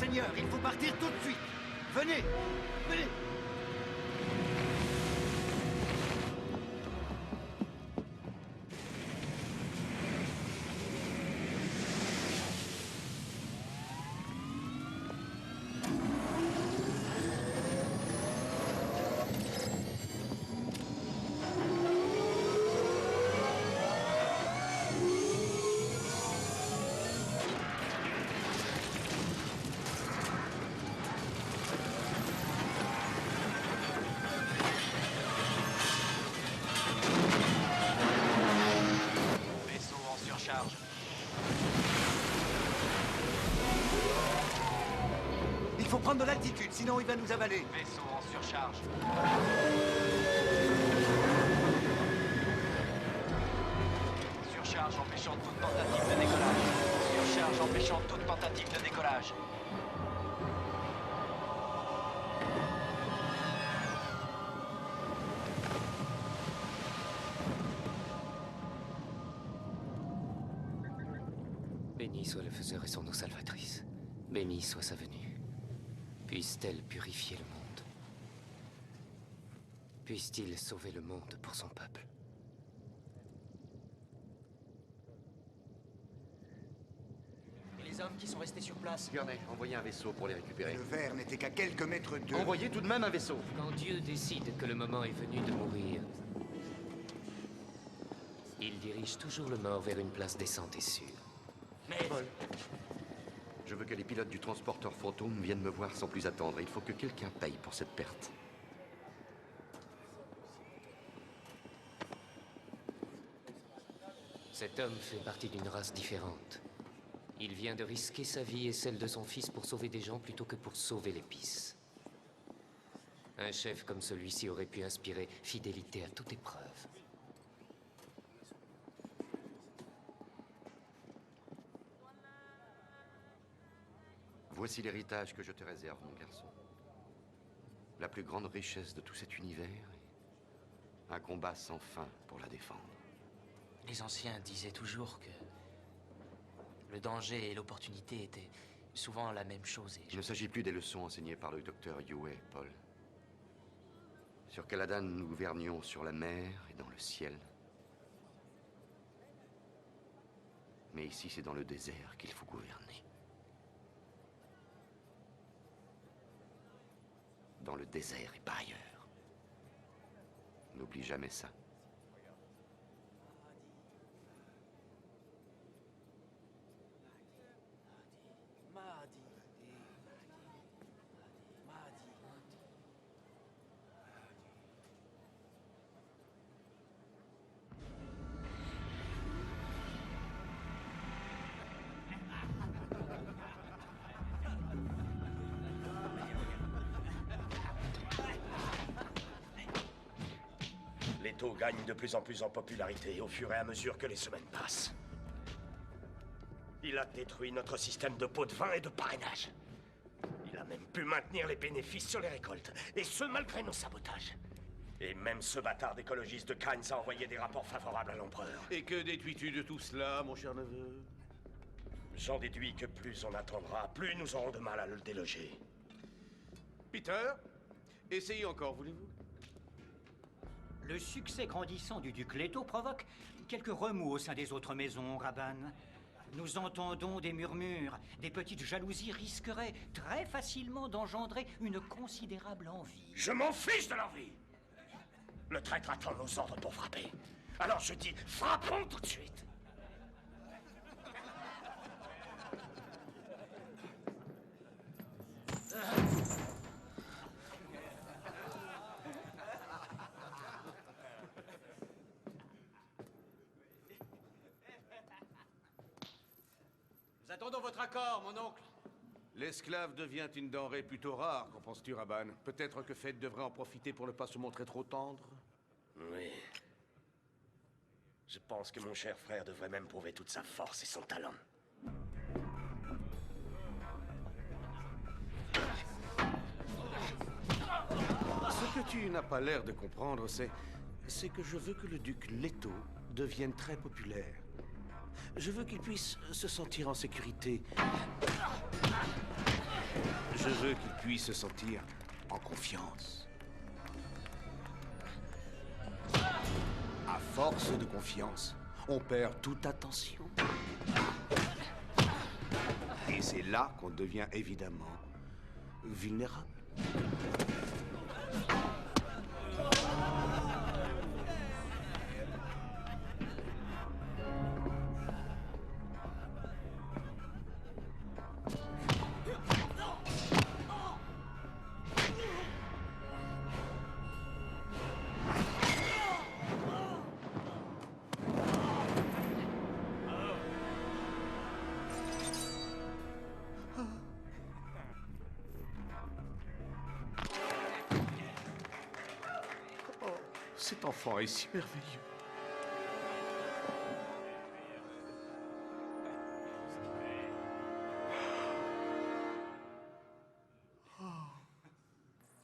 Monseigneur, il faut partir tout de suite. Venez, venez. Il faut prendre de l'altitude, sinon il va nous avaler. Vaisseau en surcharge. Surcharge empêchant toute tentative de décollage. Surcharge empêchant toute tentative de décollage. Béni soit le faiseur et son eau salvatrice. Béni soit sa venue. Puisse-t-elle purifier le monde. Puisse-t-il sauver le monde pour son peuple. Et les hommes qui sont restés sur place? Gurney, envoyez un vaisseau pour les récupérer. Le verre n'était qu'à quelques mètres d'eux. Envoyez tout de même un vaisseau. Quand Dieu décide que le moment est venu de mourir, il dirige toujours le mort vers une place décente et sûre. Mais... Paul, je veux que les pilotes du transporteur fantôme viennent me voir sans plus attendre. Il faut que quelqu'un paye pour cette perte. Cet homme fait partie d'une race différente. Il vient de risquer sa vie et celle de son fils pour sauver des gens plutôt que pour sauver l'épice. Un chef comme celui-ci aurait pu inspirer fidélité à toute épreuve. Voici l'héritage que je te réserve, mon garçon. La plus grande richesse de tout cet univers et un combat sans fin pour la défendre. Les anciens disaient toujours que le danger et l'opportunité étaient souvent la même chose. Il ne s'agit plus des leçons enseignées par le docteur Yue, Paul. Sur Caladan, nous gouvernions sur la mer et dans le ciel. Mais ici, c'est dans le désert qu'il faut gouverner. Dans le désert et pas ailleurs. N'oublie jamais ça. Leto gagne de plus en plus en popularité au fur et à mesure que les semaines passent. Il a détruit notre système de pots de vin et de parrainage. Il a même pu maintenir les bénéfices sur les récoltes, et ce malgré nos sabotages. Et même ce bâtard d'écologiste de Kynes a envoyé des rapports favorables à l'empereur. Et que déduis-tu de tout cela, mon cher neveu? J'en déduis que plus on attendra, plus nous aurons de mal à le déloger. Peter, essayez encore, voulez-vous? Le succès grandissant du duc Leto provoque quelques remous au sein des autres maisons, Rabanne. Nous entendons des murmures. Des petites jalousies risqueraient très facilement d'engendrer une considérable envie. Je m'en fiche de l'envie! Le traître attend nos ordres pour frapper. Alors je dis, frappons tout de suite! Nous attendons votre accord, mon oncle. L'esclave devient une denrée plutôt rare, qu'en penses-tu, Rabanne? Peut-être que Fate devrait en profiter pour ne pas se montrer trop tendre? Oui. Je pense que mon cher frère devrait même prouver toute sa force et son talent. Ce que tu n'as pas l'air de comprendre, c'est que je veux que le duc Leto devienne très populaire. Je veux qu'il puisse se sentir en sécurité. Je veux qu'il puisse se sentir en confiance. À force de confiance, on perd toute attention. Et c'est là qu'on devient évidemment vulnérable. Cet enfant est si merveilleux.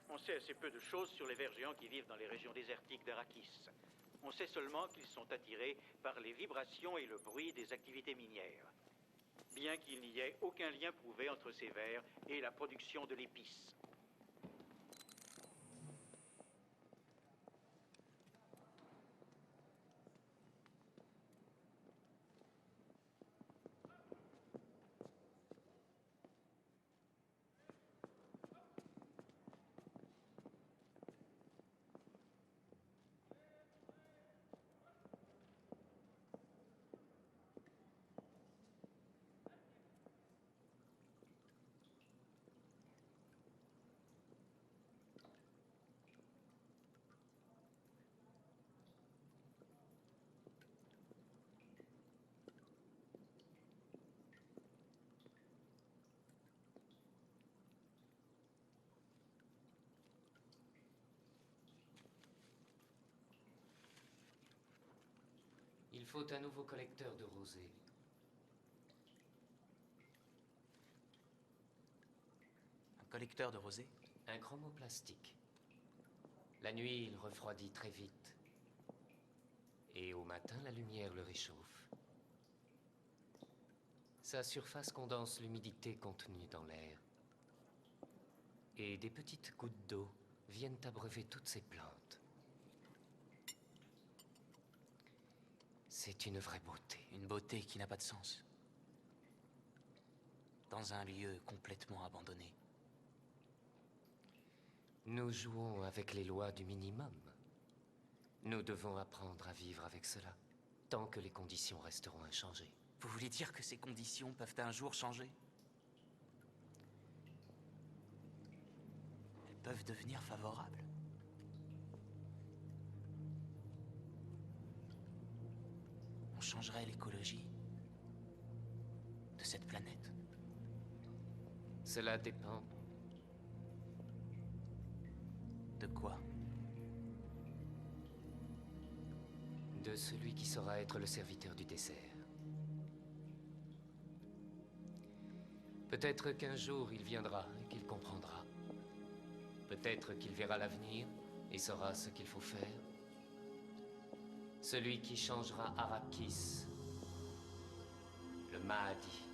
On sait assez peu de choses sur les vers géants qui vivent dans les régions désertiques d'Arrakis. On sait seulement qu'ils sont attirés par les vibrations et le bruit des activités minières. Bien qu'il n'y ait aucun lien prouvé entre ces vers et la production de l'épice. Il faut un nouveau collecteur de rosée. Un collecteur de rosée? Un chromoplastique. La nuit, il refroidit très vite. Et au matin, la lumière le réchauffe. Sa surface condense l'humidité contenue dans l'air. Et des petites gouttes d'eau viennent abreuver toutes ces plantes. C'est une vraie beauté. Une beauté qui n'a pas de sens. Dans un lieu complètement abandonné. Nous jouons avec les lois du minimum. Nous devons apprendre à vivre avec cela, tant que les conditions resteront inchangées. Vous voulez dire que ces conditions peuvent un jour changer? Elles peuvent devenir favorables. On changerait l'écologie de cette planète. Cela dépend. De quoi? De celui qui saura être le serviteur du dessert. Peut-être qu'un jour il viendra et qu'il comprendra. Peut-être qu'il verra l'avenir et saura ce qu'il faut faire. Celui qui changera Arrakis. Le Mahdi.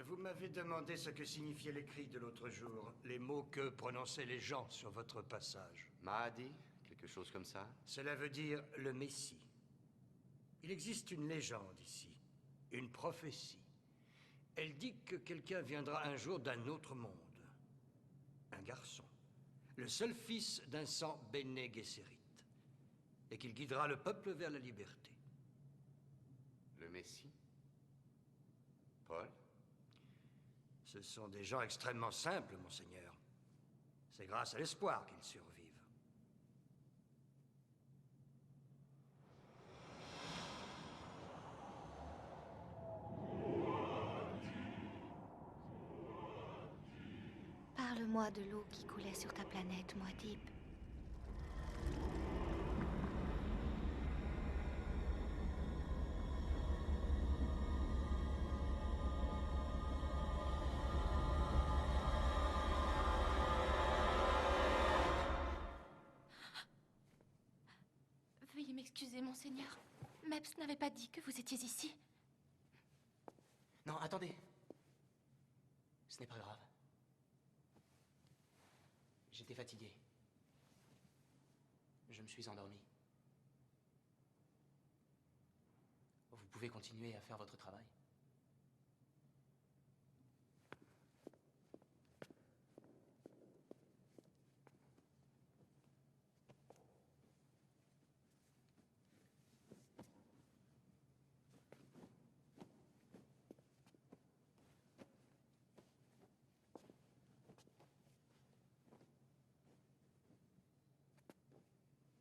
Vous m'avez demandé ce que signifiaient les cris de l'autre jour, les mots que prononçaient les gens sur votre passage. Mahdi, quelque chose comme ça? Cela veut dire le Messie. Il existe une légende ici, une prophétie. Elle dit que quelqu'un viendra un jour d'un autre monde. Un garçon, le seul fils d'un sang Bene Gesserit, et qu'il guidera le peuple vers la liberté. Le Messie? Paul? Ce sont des gens extrêmement simples, monseigneur. C'est grâce à l'espoir qu'ils survivent. Parle-moi de l'eau qui coulait sur ta planète, Muad'Dib. Excusez, monseigneur. Mepps n'avait pas dit que vous étiez ici. Non, attendez. Ce n'est pas grave. J'étais fatigué. Je me suis endormi. Vous pouvez continuer à faire votre travail.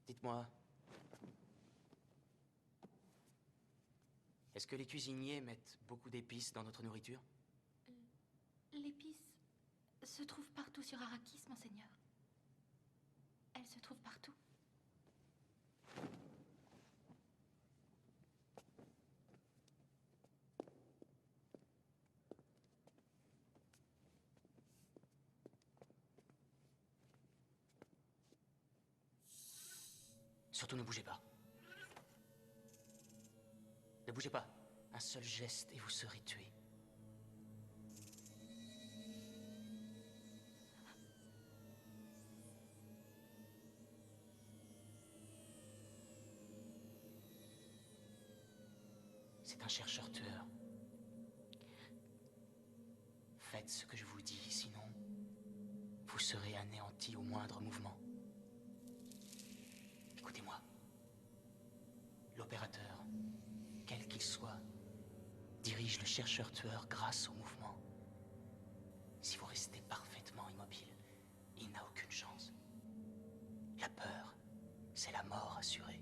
Dites-moi, est-ce que les cuisiniers mettent beaucoup d'épices dans notre nourriture? L'épice se trouve partout sur Arrakis, monseigneur. Elle se trouve partout. Surtout ne bougez pas. Ne bougez pas. Un seul geste et vous serez tué. C'est un chercheur-tueur. Faites ce que je vous dis, sinon vous serez anéanti au moindre mouvement. Écoutez-moi. L'opérateur, quel qu'il soit, dirige le chercheur-tueur grâce au mouvement. Si vous restez parfaitement immobile, il n'a aucune chance. La peur, c'est la mort assurée.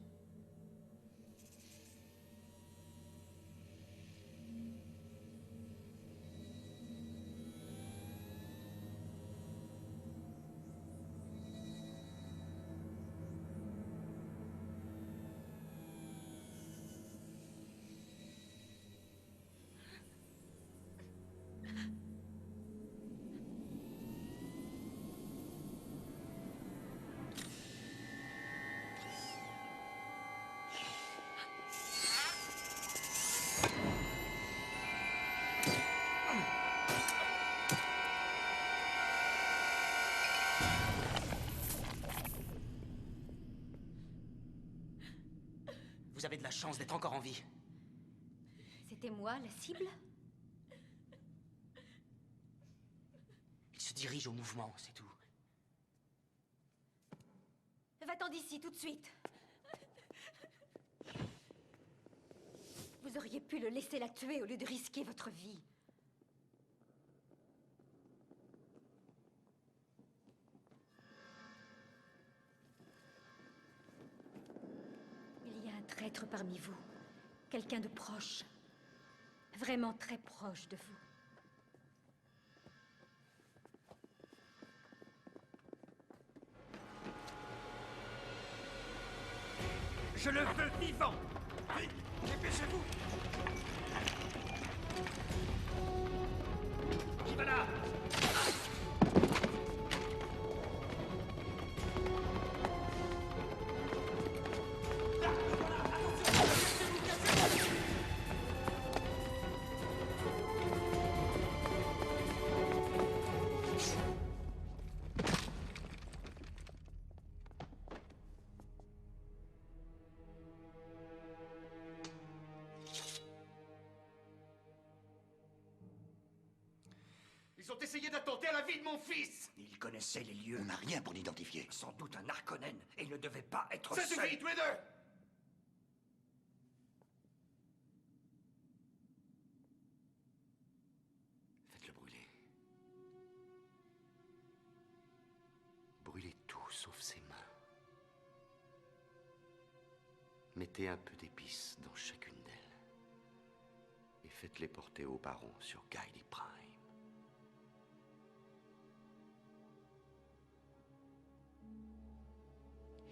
Vous avez de la chance d'être encore en vie. C'était moi, la cible? Il se dirige au mouvement, c'est tout. Va-t'en d'ici, tout de suite. Vous auriez pu le laisser la tuer au lieu de risquer votre vie. Il y a un traître parmi vous. Quelqu'un de proche. Vraiment très proche de vous. Je le veux vivant! Vite, dépêchez-vous! Qui va là? Ils ont essayé d'attenter à la vie de mon fils! Il connaissait les lieux. On n'a rien pour l'identifier. Sans doute un Harkonnen, et il ne devait pas être Ça seul. suffit, tous les deux! Faites-le brûler. Brûlez tout sauf ses mains. Mettez un peu d'épices dans chacune d'elles. Et faites-les porter au baron sur Guiley Prime.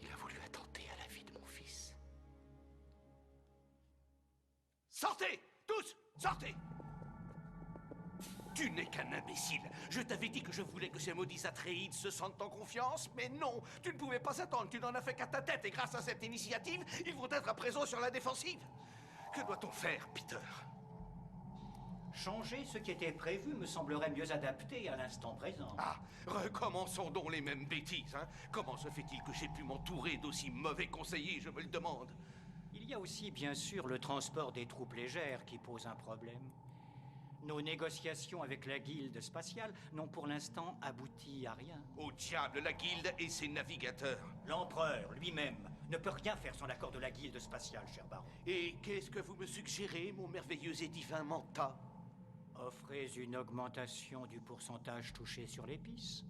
Il a voulu attenter à la vie de mon fils. Sortez! Tous! Sortez! Tu n'es qu'un imbécile. Je t'avais dit que je voulais que ces maudits Atreides se sentent en confiance, mais non. Tu ne pouvais pas attendre. Tu n'en as fait qu'à ta tête. Et grâce à cette initiative, ils vont être à présent sur la défensive. Que doit-on faire, Peter? Changer ce qui était prévu me semblerait mieux adapté à l'instant présent. Ah, recommençons donc les mêmes bêtises, hein? Comment se fait-il que j'ai pu m'entourer d'aussi mauvais conseillers, je me le demande? Il y a aussi, bien sûr, le transport des troupes légères qui pose un problème. Nos négociations avec la guilde spatiale n'ont pour l'instant abouti à rien. Au diable, la guilde et ses navigateurs. L'empereur lui-même ne peut rien faire sans l'accord de la guilde spatiale, cher baron. Et qu'est-ce que vous me suggérez, mon merveilleux et divin Manta? Offrez une augmentation du pourcentage touché sur l'épice,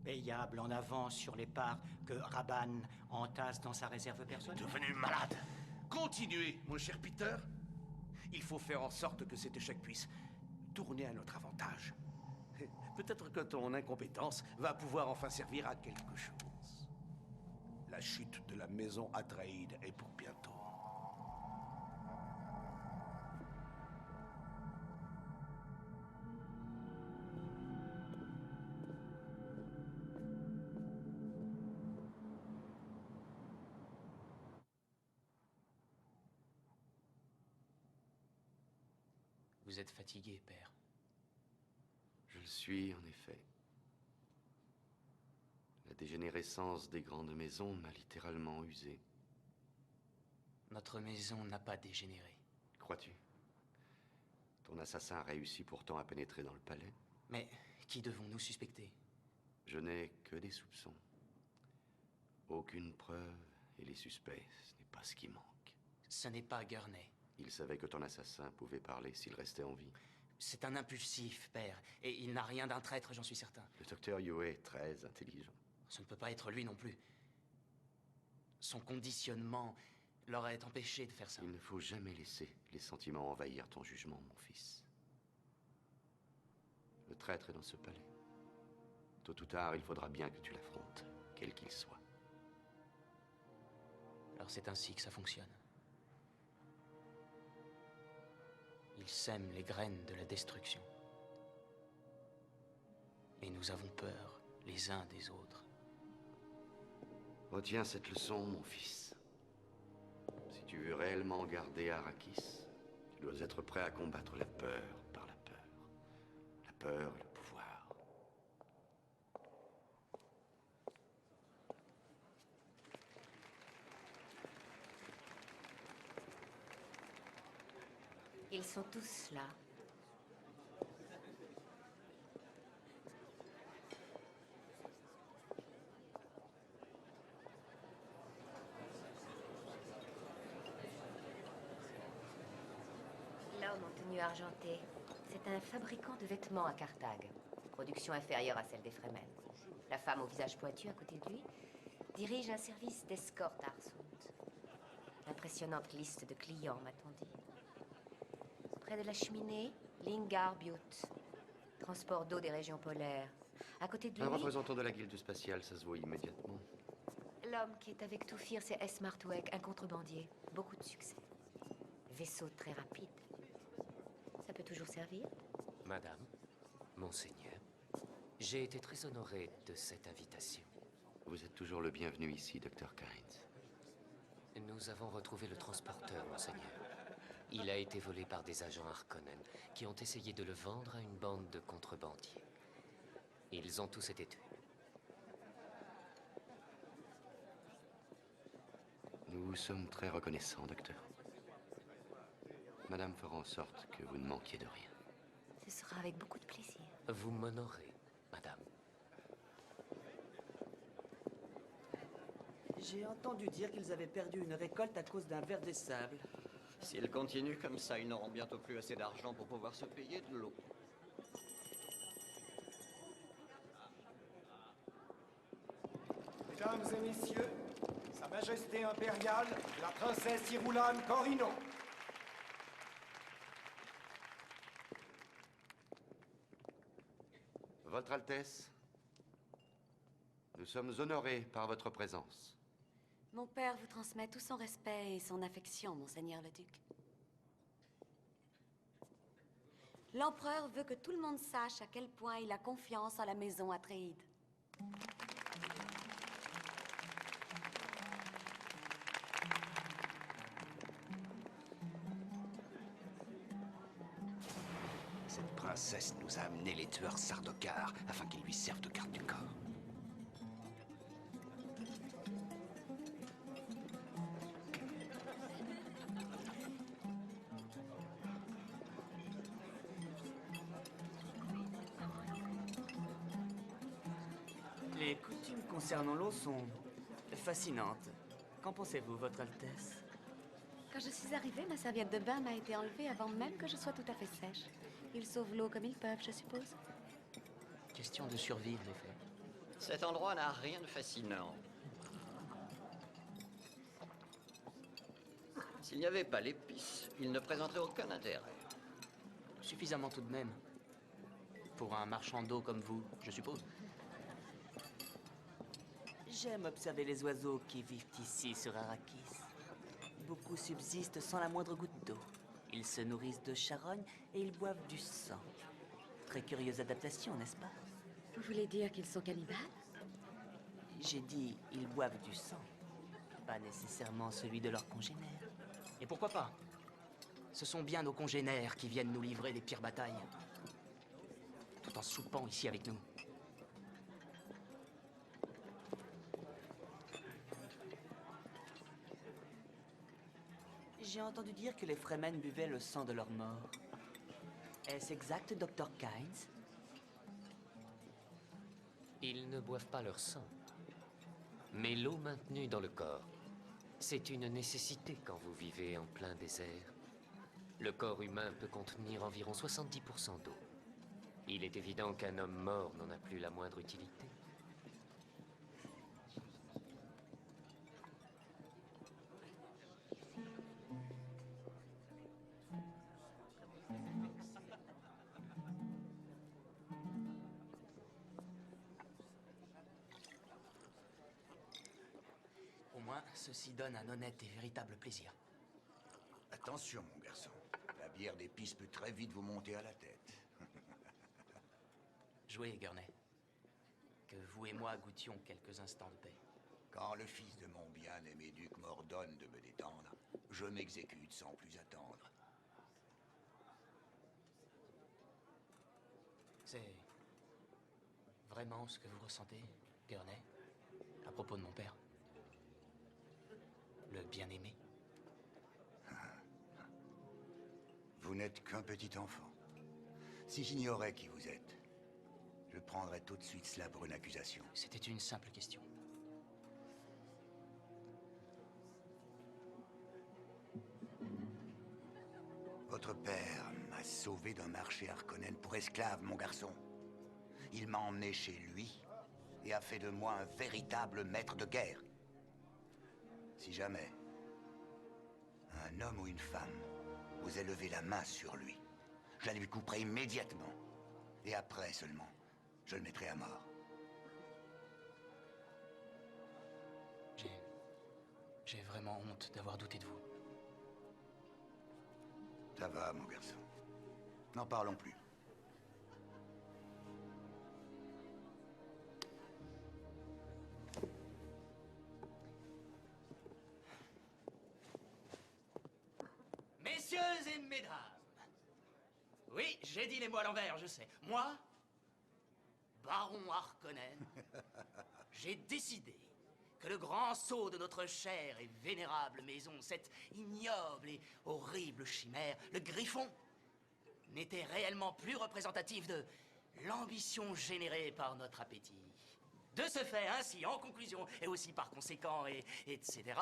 payable en avance sur les parts que Rabanne entasse dans sa réserve personnelle. Devenu malade. Continuez, mon cher Peter. Il faut faire en sorte que cet échec puisse tourner à notre avantage. Peut-être que ton incompétence va pouvoir enfin servir à quelque chose. La chute de la maison Atreide est pour bientôt. Vous êtes fatigué, père. Je le suis, en effet. La dégénérescence des grandes maisons m'a littéralement usé. Notre maison n'a pas dégénéré. Crois-tu? Ton assassin réussit pourtant à pénétrer dans le palais. Mais qui devons-nous suspecter? Je n'ai que des soupçons. Aucune preuve, et les suspects, ce n'est pas ce qui manque. Ce n'est pas Gurney. Il savait que ton assassin pouvait parler s'il restait en vie. C'est un impulsif, père. Et il n'a rien d'un traître, j'en suis certain. Le docteur Yue est très intelligent. Ce ne peut pas être lui non plus. Son conditionnement l'aurait empêché de faire ça. Il ne faut jamais laisser les sentiments envahir ton jugement, mon fils. Le traître est dans ce palais. Tôt ou tard, il faudra bien que tu l'affrontes, quel qu'il soit. Alors c'est ainsi que ça fonctionne. Il sème les graines de la destruction. Et nous avons peur, les uns des autres. Retiens cette leçon, mon fils. Si tu veux réellement garder Arrakis, tu dois être prêt à combattre la peur par la peur. La peur et le pouvoir. Ils sont tous là. L'homme en tenue argentée, c'est un fabricant de vêtements à Carthage. Production inférieure à celle des Fremen. La femme au visage pointu à côté de lui dirige un service d'escorte à Arsund. Impressionnante liste de clients, m'a-t-on dit. Près de la cheminée, Lingar Butte. Transport d'eau des régions polaires. À côté de lui... Un représentant de la guilde spatiale, ça se voit immédiatement. L'homme qui est avec Toufir, c'est S. Martouek, un contrebandier. Beaucoup de succès. Vaisseau très rapide. Ça peut toujours servir? Madame, Monseigneur, j'ai été très honoré de cette invitation. Vous êtes toujours le bienvenu ici, Dr. Kynes. Nous avons retrouvé le transporteur, Monseigneur. Il a été volé par des agents Harkonnen qui ont essayé de le vendre à une bande de contrebandiers. Ils ont tous été tués. Nous vous sommes très reconnaissants, docteur. Madame fera en sorte que vous ne manquiez de rien. Ce sera avec beaucoup de plaisir. Vous m'honorez, madame. J'ai entendu dire qu'ils avaient perdu une récolte à cause d'un ver des sables. S'ils continuent comme ça, ils n'auront bientôt plus assez d'argent pour pouvoir se payer de l'eau. Mesdames et messieurs, Sa Majesté impériale, la princesse Irulan Corrino. Votre Altesse, nous sommes honorés par votre présence. Mon père vous transmet tout son respect et son affection, Monseigneur le Duc. L'empereur veut que tout le monde sache à quel point il a confiance en la maison Atréide. Cette princesse nous a amené les tueurs Sardaukar afin qu'ils lui servent de garde du corps. Les coutumes concernant l'eau sont fascinantes. Qu'en pensez-vous, Votre Altesse? Quand je suis arrivée, ma serviette de bain m'a été enlevée avant même que je sois tout à fait sèche. Ils sauvent l'eau comme ils peuvent, je suppose. Question de survie, en effet. Cet endroit n'a rien de fascinant. S'il n'y avait pas l'épice, il ne présenterait aucun intérêt. Suffisamment tout de même. Pour un marchand d'eau comme vous, je suppose. J'aime observer les oiseaux qui vivent ici sur Arrakis. Beaucoup subsistent sans la moindre goutte d'eau. Ils se nourrissent de charogne et ils boivent du sang. Très curieuse adaptation, n'est-ce pas? Vous voulez dire qu'ils sont cannibales? J'ai dit, ils boivent du sang. Pas nécessairement celui de leurs congénères. Et pourquoi pas? Ce sont bien nos congénères qui viennent nous livrer les pires batailles. Tout en soupant ici avec nous. J'ai entendu dire que les Fremen buvaient le sang de leurs morts. Est-ce exact, Dr. Kynes? Ils ne boivent pas leur sang. Mais l'eau maintenue dans le corps, c'est une nécessité quand vous vivez en plein désert. Le corps humain peut contenir environ 70% d'eau. Il est évident qu'un homme mort n'en a plus la moindre utilité. Au moins, ceci donne un honnête et véritable plaisir. Attention, mon garçon. La bière d'épices peut très vite vous monter à la tête. Jouez, Gurney. Que vous et moi goûtions quelques instants de paix. Quand le fils de mon bien-aimé duc m'ordonne de me détendre, je m'exécute sans plus attendre. C'est vraiment ce que vous ressentez, Gurney, à propos de mon père? Le bien-aimé? Vous n'êtes qu'un petit enfant. Si j'ignorais qui vous êtes, je prendrais tout de suite cela pour une accusation. C'était une simple question. Votre père m'a sauvé d'un marché Harkonnen pour esclave, mon garçon. Il m'a emmené chez lui et a fait de moi un véritable maître de guerre. Si jamais un homme ou une femme osait lever la main sur lui, je la lui couperai immédiatement. Et après seulement, je le mettrai à mort. J'ai vraiment honte d'avoir douté de vous. Ça va, mon garçon. N'en parlons plus. Messieurs et mesdames, oui, j'ai dit les mots à l'envers, je sais. Moi, Baron Harkonnen, j'ai décidé que le grand sceau de notre chère et vénérable maison, cette ignoble et horrible chimère, le Griffon, n'était réellement plus représentatif de l'ambition générée par notre appétit. De ce fait, ainsi, en conclusion, et aussi par conséquent, etc.,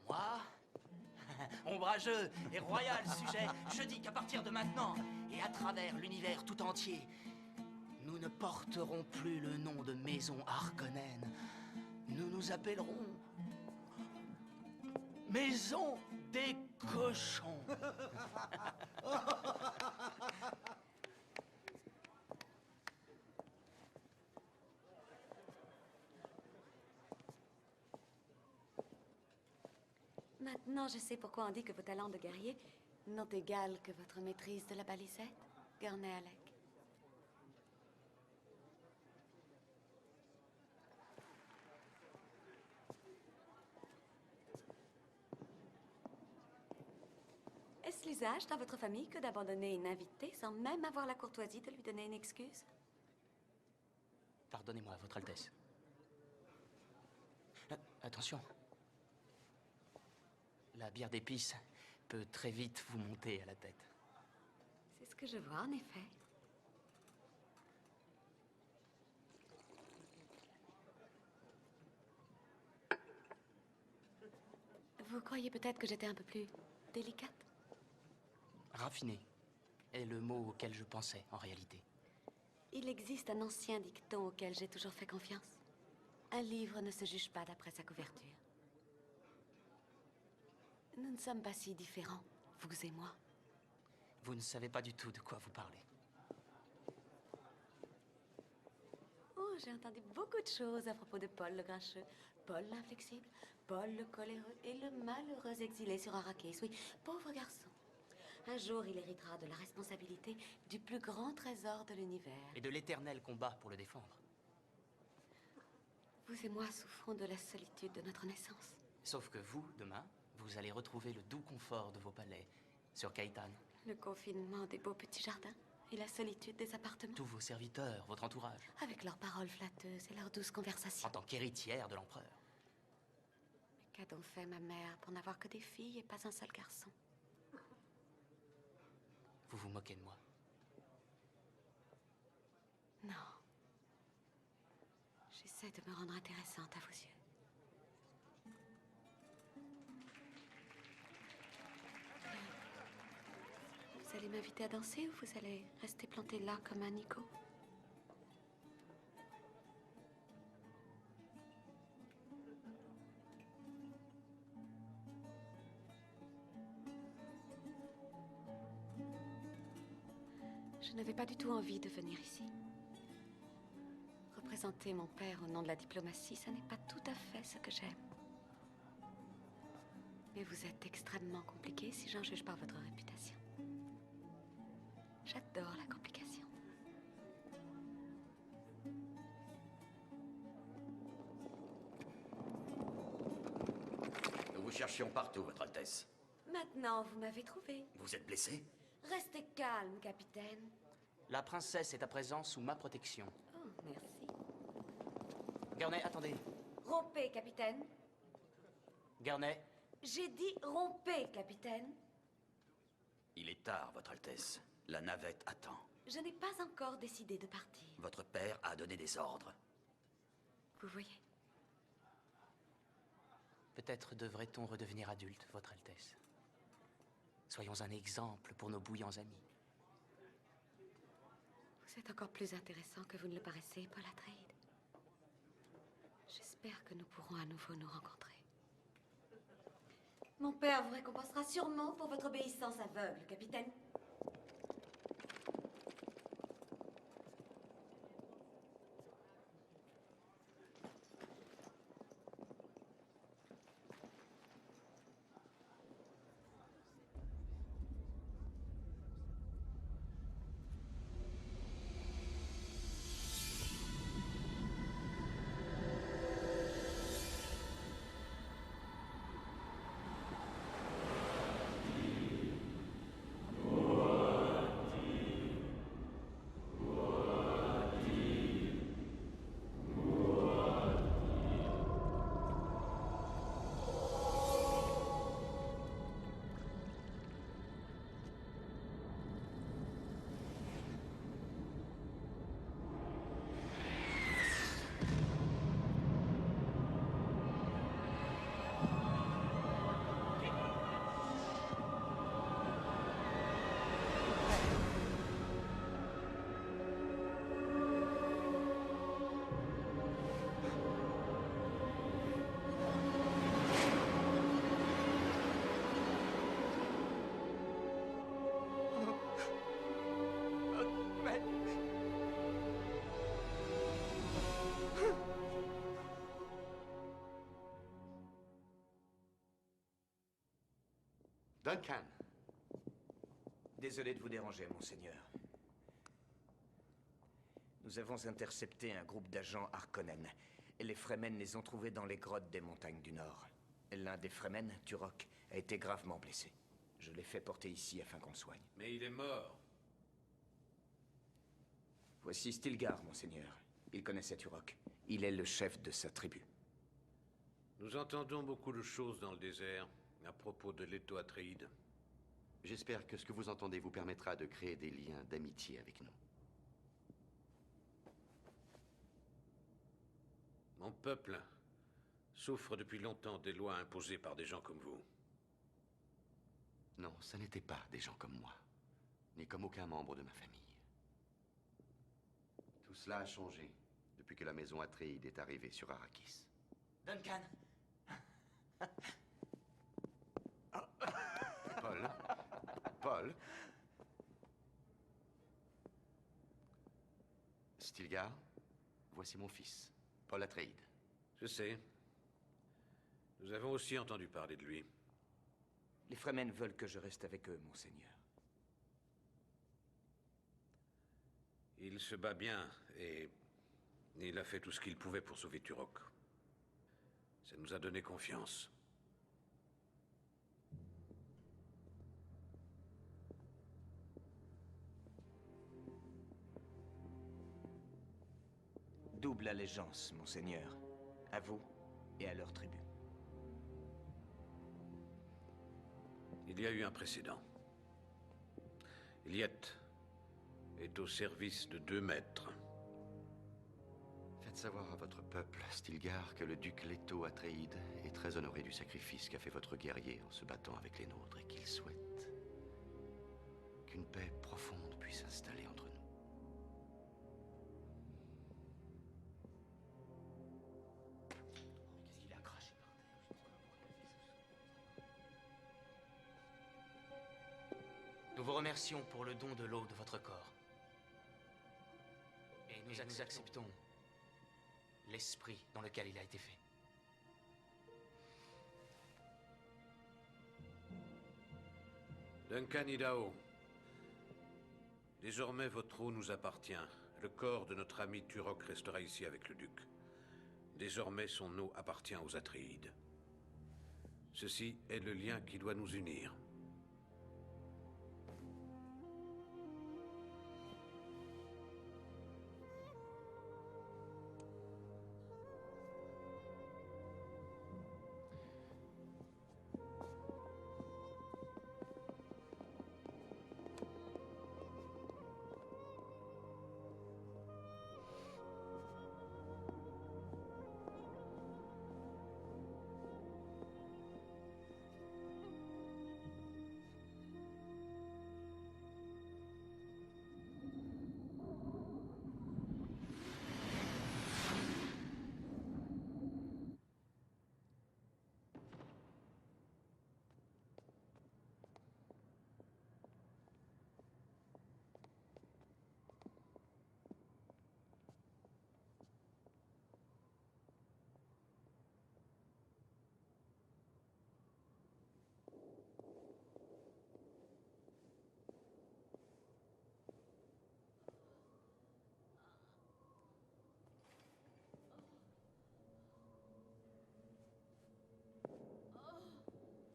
moi, ombrageux et royal sujet, je dis qu'à partir de maintenant, et à travers l'univers tout entier, nous ne porterons plus le nom de maison Harkonnen. Nous nous appellerons Maison des Cochons. Maintenant, je sais pourquoi on dit que vos talents de guerrier n'ont égal que votre maîtrise de la balisette. Gurney Halleck. Est-ce l'usage dans votre famille que d'abandonner une invitée sans même avoir la courtoisie de lui donner une excuse? Pardonnez-moi, Votre Altesse. Attention. La bière d'épices peut très vite vous monter à la tête. C'est ce que je vois, en effet. Vous croyez peut-être que j'étais un peu plus délicate? Raffiné est le mot auquel je pensais, en réalité. Il existe un ancien dicton auquel j'ai toujours fait confiance. Un livre ne se juge pas d'après sa couverture. Nous ne sommes pas si différents, vous et moi. Vous ne savez pas du tout de quoi vous parlez. Oh, j'ai entendu beaucoup de choses à propos de Paul le Grincheux, Paul l'inflexible, Paul le coléreux et le malheureux exilé sur Arrakis. Oui, pauvre garçon. Un jour, il héritera de la responsabilité du plus grand trésor de l'univers. Et de l'éternel combat pour le défendre. Vous et moi souffrons de la solitude de notre naissance. Sauf que vous, demain, vous allez retrouver le doux confort de vos palais, sur Caïtan. Le confinement des beaux petits jardins et la solitude des appartements. Tous vos serviteurs, votre entourage. Avec leurs paroles flatteuses et leurs douces conversations. En tant qu'héritière de l'empereur. Mais qu'a donc fait ma mère pour n'avoir que des filles et pas un seul garçon? Vous vous moquez de moi. Non. J'essaie de me rendre intéressante à vos yeux. Vous allez m'inviter à danser ou vous allez rester planté là comme un Nico? Je n'avais pas du tout envie de venir ici. Représenter mon père au nom de la diplomatie, ça n'est pas tout à fait ce que j'aime. Mais vous êtes extrêmement compliqué si j'en juge par votre réputation. J'adore la complication. Nous vous cherchions partout, Votre Altesse. Maintenant, vous m'avez trouvé. Vous êtes blessé? Restez calme, capitaine. La princesse est à présent sous ma protection. Oh, merci. Gurney, attendez. Rompez, capitaine. Gurney, J'ai dit rompez, capitaine. Il est tard, Votre Altesse. La navette attend. Je n'ai pas encore décidé de partir. Votre père a donné des ordres. Vous voyez? peut-être devrait-on redevenir adulte, Votre Altesse. Soyons un exemple pour nos bouillants amis. Vous êtes encore plus intéressant que vous ne le paraissez, Paul Atreides. J'espère que nous pourrons à nouveau nous rencontrer. Mon père vous récompensera sûrement pour votre obéissance aveugle, capitaine. Duncan. Désolé de vous déranger, monseigneur. Nous avons intercepté un groupe d'agents Harkonnen. Et les Fremen les ont trouvés dans les grottes des montagnes du Nord. L'un des Fremen, Turok, a été gravement blessé. Je l'ai fait porter ici afin qu'on le soigne. Mais il est mort. Voici Stilgar, monseigneur. Il connaissait Turok. Il est le chef de sa tribu. Nous entendons beaucoup de choses dans le désert à propos de Leto Atreides. J'espère que ce que vous entendez vous permettra de créer des liens d'amitié avec nous. Mon peuple souffre depuis longtemps des lois imposées par des gens comme vous. Non, ça n'était pas des gens comme moi, ni comme aucun membre de ma famille. Tout cela a changé depuis que la maison Atreides est arrivée sur Arrakis. Duncan! Paul? Paul? Stilgar, voici mon fils, Paul Atreides. Je sais. Nous avons aussi entendu parler de lui. Les Fremen veulent que je reste avec eux, monseigneur. Il se bat bien et il a fait tout ce qu'il pouvait pour sauver Turok. Ça nous a donné confiance. Double allégeance, monseigneur. À vous et à leur tribu. Il y a eu un précédent. Ilyet est au service de 2 maîtres. Faites savoir à votre peuple, Stilgar, que le duc Leto Atreides est très honoré du sacrifice qu'a fait votre guerrier en se battant avec les nôtres et qu'il souhaite qu'une paix profonde puisse s'installer entre nous. Qu'est-ce qu'il a craché par terre? Nous vous remercions pour le don de l'eau de votre corps. Et nous acceptons l'esprit dans lequel il a été fait. Duncan Idaho. Désormais, votre eau nous appartient. Le corps de notre ami Turok restera ici avec le duc. Désormais, son eau appartient aux Atreides. Ceci est le lien qui doit nous unir.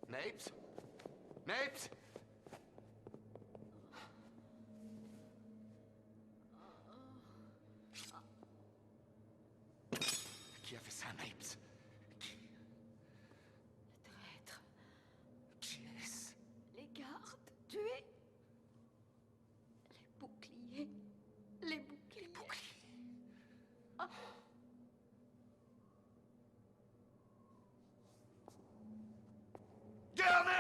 Mapes? Mapes? Qui a fait ça, Mapes? Qui? Le traître. Qui est-ce? Les gardes tués. Les boucliers. Les boucliers. Les boucliers. Ah. Gardez!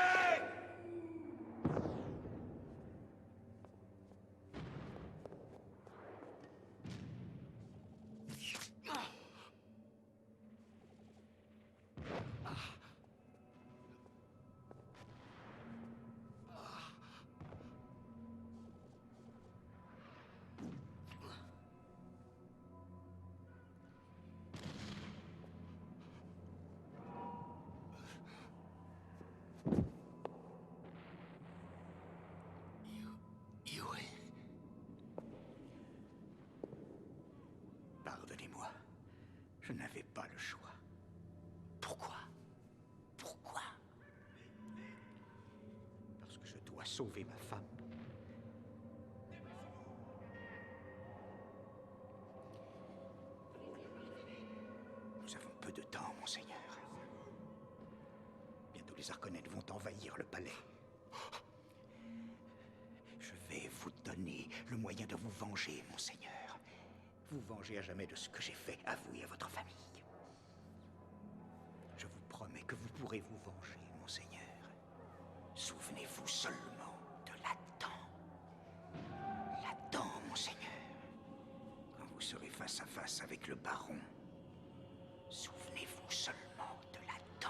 Je n'avais pas le choix. Pourquoi? Pourquoi? Parce que je dois sauver ma femme. Nous avons peu de temps, monseigneur. Bientôt les Harkonnen vont envahir le palais. Je vais vous donner le moyen de vous venger, monseigneur. Vous venger à jamais de ce que j'ai fait à vous et à votre famille. Je vous promets que vous pourrez vous venger, monseigneur. Souvenez-vous seulement de la dent, monseigneur. Quand vous serez face à face avec le baron, souvenez-vous seulement de la dent.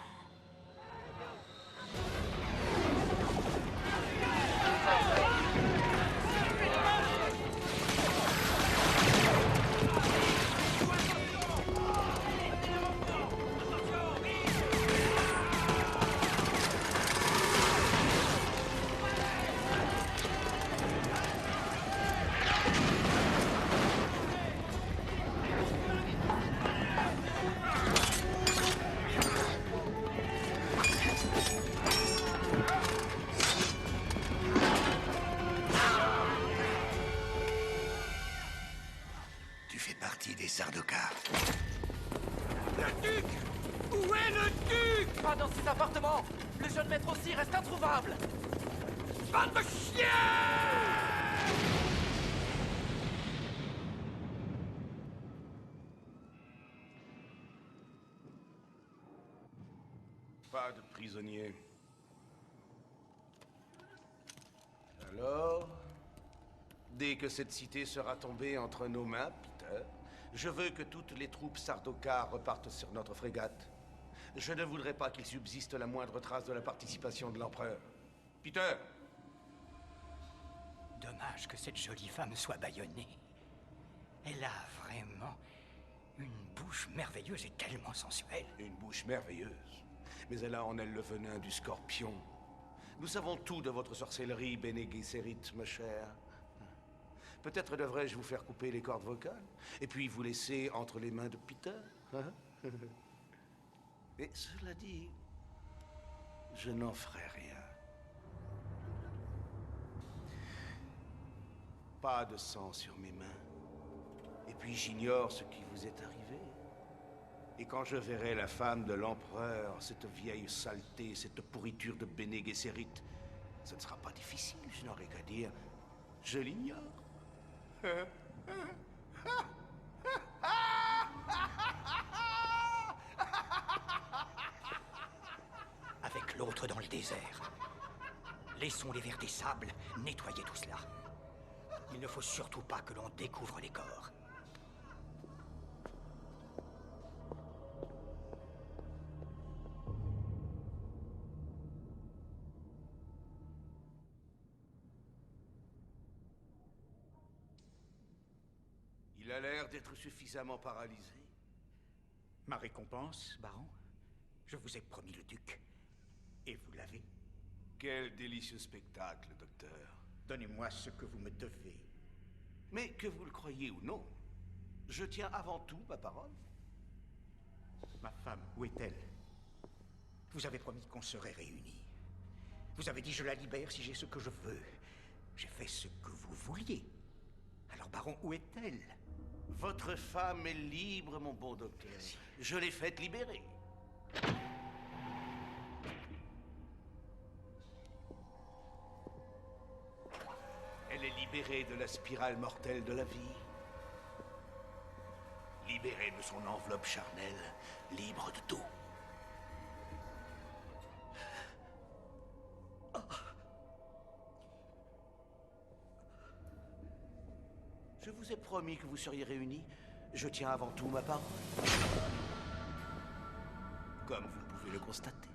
Tu fais partie des Sardaukar. Le duc! Où est le duc? Pas dans ses appartements. Le jeune maître aussi reste introuvable. Bande de chiens! Pas de prisonniers. Alors, dès que cette cité sera tombée entre nos mains, Peter, je veux que toutes les troupes Sardaukar repartent sur notre frégate. Je ne voudrais pas qu'il subsiste la moindre trace de la participation de l'empereur. Peter! Dommage que cette jolie femme soit bâillonnée. Elle a vraiment une bouche merveilleuse et tellement sensuelle. Une bouche merveilleuse. Mais elle a en elle le venin du scorpion. Nous savons tout de votre sorcellerie, Bene Gesserit, ma chère. Peut-être devrais-je vous faire couper les cordes vocales, et puis vous laisser entre les mains de Peter, hein? Et cela dit, je n'en ferai rien. Pas de sang sur mes mains. Et puis j'ignore ce qui vous est arrivé. Et quand je verrai la femme de l'empereur, cette vieille saleté, cette pourriture de Bene Gesserit, ce ne sera pas difficile, je n'aurai qu'à dire, je l'ignore. Avec l'autre dans le désert. Laissons les vers des sables nettoyer tout cela. Il ne faut surtout pas que l'on découvre les corps. Il a l'air d'être suffisamment paralysé. Ma récompense, baron? Je vous ai promis le duc. Et vous l'avez. Quel délicieux spectacle, docteur. Donnez-moi ce que vous me devez. Mais que vous le croyez ou non, je tiens avant tout ma parole. Ma femme, où est-elle? Vous avez promis qu'on serait réunis. Vous avez dit je la libère si j'ai ce que je veux. J'ai fait ce que vous vouliez. Alors, baron, où est-elle? Votre femme est libre, mon bon docteur. Je l'ai faite libérer. Elle est libérée de la spirale mortelle de la vie. Libérée de son enveloppe charnelle, libre de tout. Je vous ai promis que vous seriez réunis. Je tiens avant tout ma parole. Comme vous pouvez le constater.